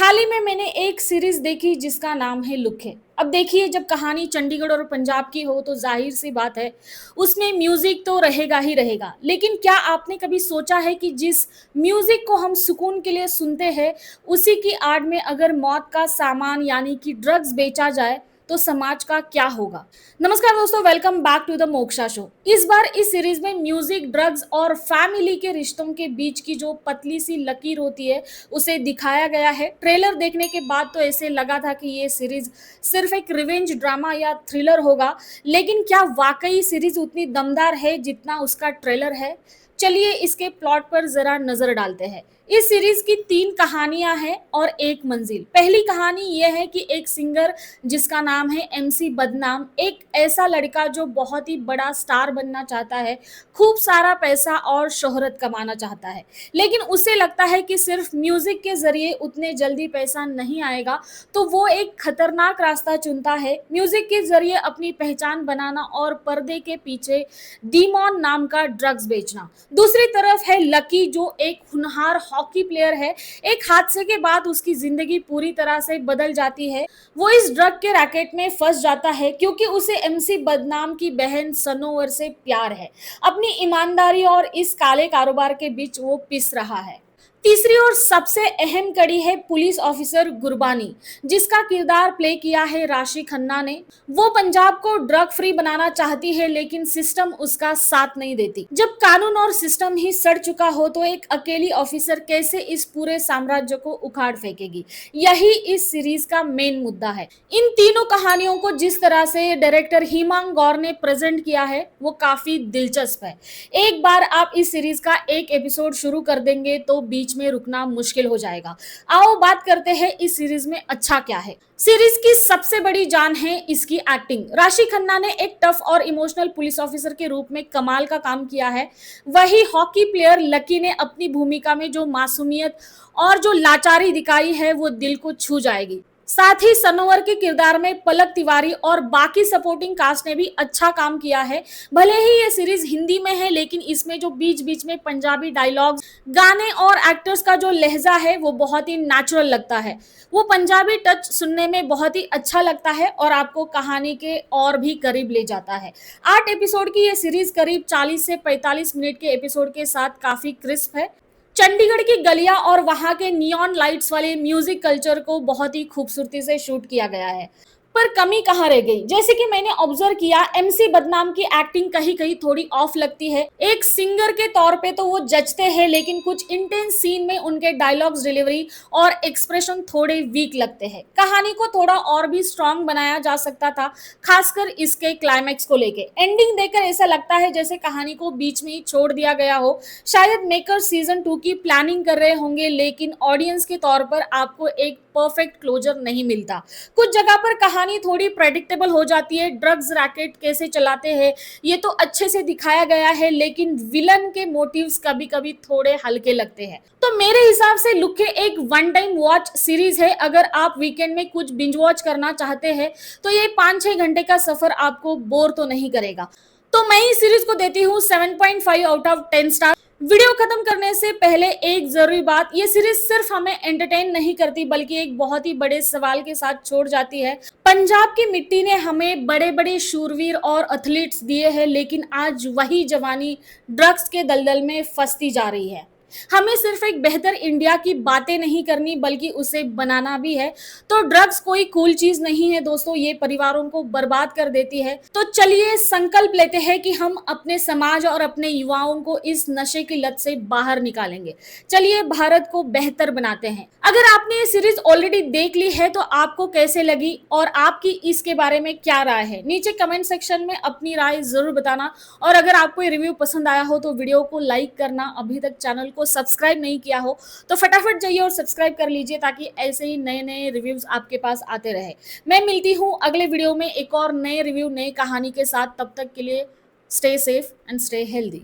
हाल ही में मैंने एक सीरीज देखी जिसका नाम है लुक है। अब देखिए, जब कहानी चंडीगढ़ और पंजाब की हो तो जाहिर सी बात है उसमें म्यूजिक तो रहेगा ही रहेगा। लेकिन क्या आपने कभी सोचा है कि जिस म्यूजिक को हम सुकून के लिए सुनते हैं, उसी की आड़ में अगर मौत का सामान यानी कि ड्रग्स बेचा जाए तो समाज का क्या होगा। नमस्कार दोस्तों, welcome back to the Moksha show. इस बार इस सीरीज में म्यूजिक, ड्रग्स और फैमिली के रिश्तों के बीच की जो पतली सी लकीर होती है उसे दिखाया गया है। ट्रेलर देखने के बाद तो ऐसे लगा था कि ये सीरीज सिर्फ एक रिवेंज ड्रामा या थ्रिलर होगा, लेकिन क्या वाकई सीरीज उतनी दमदार है जितना उसका ट्रेलर है। चलिए इसके प्लॉट पर जरा नजर डालते हैं। इस सीरीज की 3 कहानियां हैं और एक मंजिल। पहली कहानी यह है कि एक सिंगर जिसका नाम है एमसी बदनाम, एक ऐसा लड़का जो बहुत ही बड़ा स्टार बनना चाहता है, खूब सारा पैसा और शोहरत कमाना चाहता है, लेकिन उसे लगता है कि सिर्फ म्यूजिक के जरिए उतने जल्दी पैसा नहीं आएगा, तो वो एक खतरनाक रास्ता चुनता है, म्यूजिक के जरिए अपनी पहचान बनाना और पर्दे के पीछे डीमॉन नाम का ड्रग्स बेचना। दूसरी तरफ है लकी, जो एक होनहार हॉकी प्लेयर है। एक हादसे के बाद उसकी जिंदगी पूरी तरह से बदल जाती है। वो इस ड्रग के रैकेट में फंस जाता है क्योंकि उसे एमसी बदनाम की बहन सनोवर से प्यार है। अपनी ईमानदारी और इस काले कारोबार के बीच वो पिस रहा है। तीसरी और सबसे अहम कड़ी है पुलिस ऑफिसर गुरबानी, जिसका किरदार प्ले किया है राशि खन्ना ने। वो पंजाब को ड्रग फ्री बनाना चाहती है, लेकिन सिस्टम उसका साथ नहीं देती। जब कानून और सिस्टम ही सड़ चुका हो तो एक अकेली ऑफिसर कैसे इस पूरे साम्राज्य को उखाड़ फेंकेगी, यही इस सीरीज का मेन मुद्दा है। इन तीनों कहानियों को जिस तरह से डायरेक्टर हिमांग गौर ने प्रेजेंट किया है वो काफी दिलचस्प है। एक बार आप इस सीरीज का एक एपिसोड शुरू कर देंगे तो बीच में रुकना मुश्किल हो जाएगा। आओ बात करते हैं इस सीरीज में अच्छा क्या है। सीरीज की सबसे बड़ी जान है इसकी एक्टिंग। राशि खन्ना ने एक टफ और इमोशनल पुलिस ऑफिसर के रूप में कमाल का काम किया है। वही हॉकी प्लेयर लकी ने अपनी भूमिका में जो मासूमियत और जो लाचारी दिखाई है वो दिल को छू जाएगी। साथ ही सनोवर के किरदार में पलक तिवारी और बाकी सपोर्टिंग कास्ट ने भी अच्छा काम किया है। भले ही ये सीरीज हिंदी में है, लेकिन इसमें जो बीच बीच में पंजाबी डायलॉग्स, गाने और एक्टर्स का जो लहजा है वो बहुत ही नेचुरल लगता है। वो पंजाबी टच सुनने में बहुत ही अच्छा लगता है और आपको कहानी के और भी करीब ले जाता है। 8 एपिसोड की ये सीरीज करीब 40 से 45 मिनट के एपिसोड के साथ काफी क्रिस्प है। चंडीगढ़ की गलियां और वहां के नियॉन लाइट्स वाले म्यूजिक कल्चर को बहुत ही खूबसूरती से शूट किया गया है। पर कमी कहाँ रह गई, जैसे कि मैंने ऑब्जर्व किया, एमसी बदनाम की एक्टिंग कहीं कहीं थोड़ी ऑफ लगती है। एक सिंगर के तौर पे तो वो जचते हैं, लेकिन कुछ इंटेंस सीन में उनके डायलॉग्स, डिलीवरी और एक्सप्रेशन थोड़े वीक लगते हैं। कहानी को थोड़ा और भी स्ट्रांग बनाया जा सकता था, खासकर इसके क्लाइमैक्स को लेके। एंडिंग देखकर ऐसा लगता है जैसे कहानी को बीच में ही छोड़ दिया गया हो। शायद मेकर सीजन 2 की प्लानिंग कर रहे होंगे, लेकिन ऑडियंस के तौर पर आपको एक परफेक्ट क्लोजर नहीं मिलता। कुछ जगह पर कहानी थोड़ी प्रेडिक्टेबल हो जाती है। ड्रग्स रैकेट कैसे चलाते हैं ये तो अच्छे से दिखाया गया है, लेकिन विलन के मोटिव्स कभी कभी थोड़े हल्के लगते हैं। तो मेरे हिसाब से लुक है एक वन टाइम वॉच सीरीज है। अगर आप वीकेंड में कुछ बिंज वॉच करना चाहते हैं तो ये 5-6 घंटे का सफर आपको बोर तो नहीं करेगा। तो मैं इस सीरीज को देती हूँ 7.5 आउट ऑफ 10 स्टार। वीडियो खत्म करने से पहले एक जरूरी बात, ये सीरीज सिर्फ हमें एंटरटेन नहीं करती बल्कि एक बहुत ही बड़े सवाल के साथ छोड़ जाती है। पंजाब की मिट्टी ने हमें बड़े बड़े शूरवीर और एथलीट्स दिए हैं, लेकिन आज वही जवानी ड्रग्स के दलदल में फंसती जा रही है। हमें सिर्फ एक बेहतर इंडिया की बातें नहीं करनी बल्कि उसे बनाना भी है। तो ड्रग्स कोई कूल चीज नहीं है दोस्तों, ये परिवारों को बर्बाद कर देती है। तो चलिए संकल्प लेते हैं कि हम अपने समाज और अपने युवाओं को इस नशे की लत से बाहर निकालेंगे। चलिए भारत को बेहतर बनाते हैं। अगर आपने ये सीरीज ऑलरेडी देख ली है तो आपको कैसे लगी और आपकी इसके बारे में क्या राय है, नीचे कमेंट सेक्शन में अपनी राय जरूर बताना। और अगर आपको ये रिव्यू पसंद आया हो तो वीडियो को लाइक करना, अभी तक चैनल को सब्सक्राइब नहीं किया हो तो फटाफट जाइए और सब्सक्राइब कर लीजिए, ताकि ऐसे ही नए नए रिव्यूज आपके पास आते रहे। मैं मिलती हूँ अगले वीडियो में एक और नए रिव्यू, नई कहानी के साथ। तब तक के लिए stay safe and stay healthy.